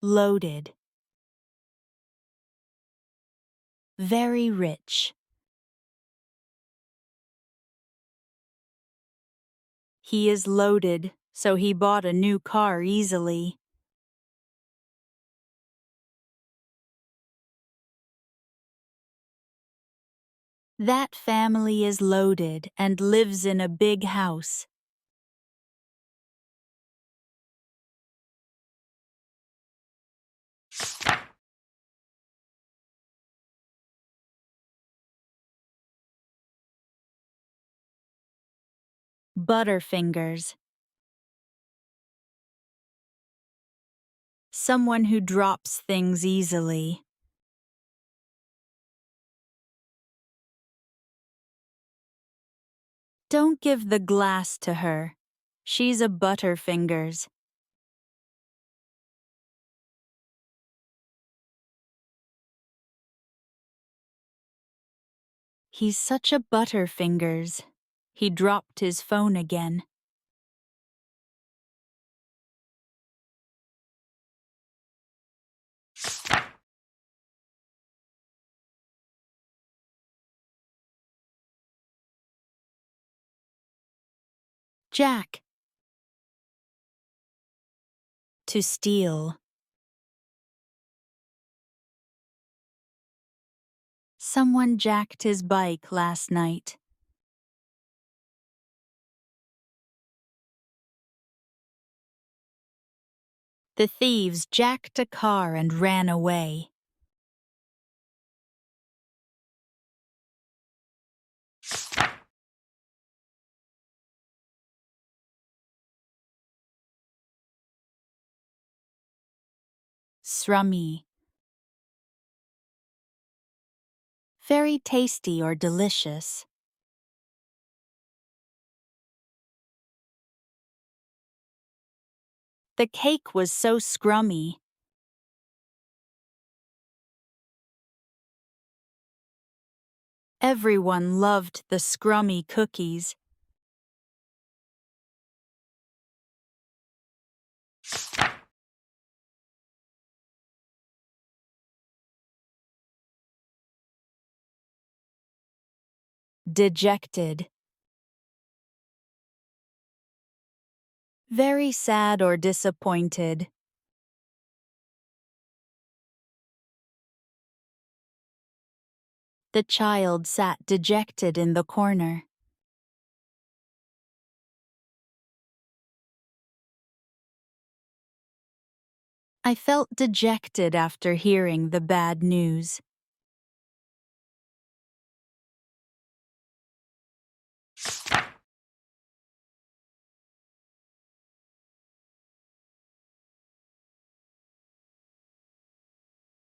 loaded. Very rich. He is loaded, so he bought a new car easily. That family is loaded and lives in a big house. Butterfingers. Someone who drops things easily. Don't give the glass to her. She's a butterfingers. He's such a butterfingers. He dropped his phone again. Jack. To steal. Someone jacked his bike last night. The thieves jacked a car and ran away. Srummy. Very tasty or delicious. The cake was so scrummy. Everyone loved the scrummy cookies. Dejected. Very sad or disappointed. The child sat dejected in the corner. I felt dejected after hearing the bad news.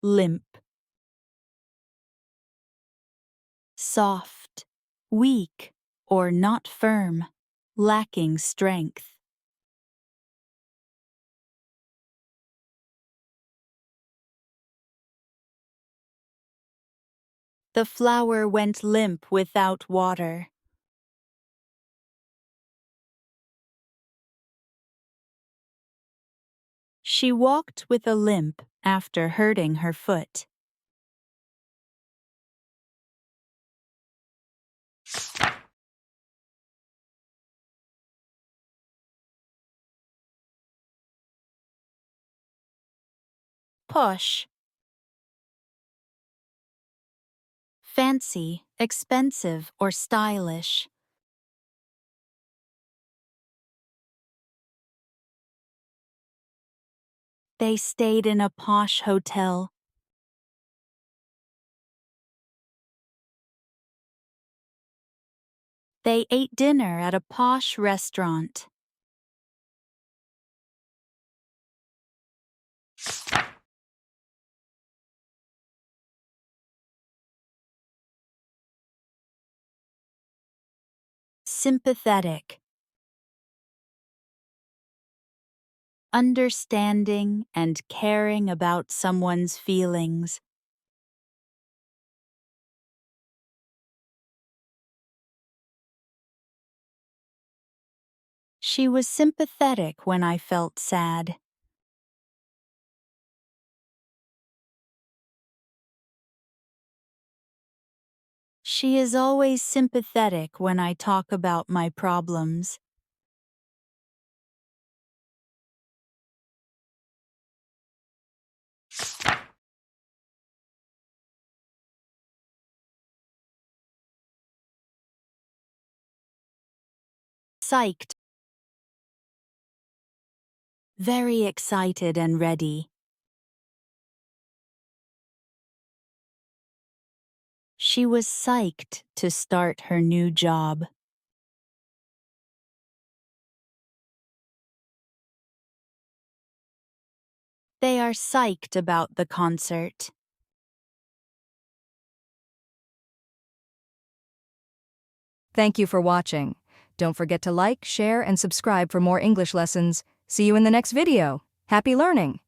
Limp. Soft, weak, or not firm, lacking strength. The flower went limp without water. She walked with a limp after hurting her foot. Push. Fancy, expensive, or stylish. They stayed in a posh hotel. They ate dinner at a posh restaurant. Sympathetic. Understanding and caring about someone's feelings. She was sympathetic when I felt sad. She is always sympathetic when I talk about my problems. Psyched. Very excited and ready. She was psyched to start her new job. They are psyched about the concert. Thank you for watching. Don't forget to like, share, and subscribe for more English lessons. See you in the next video. Happy learning!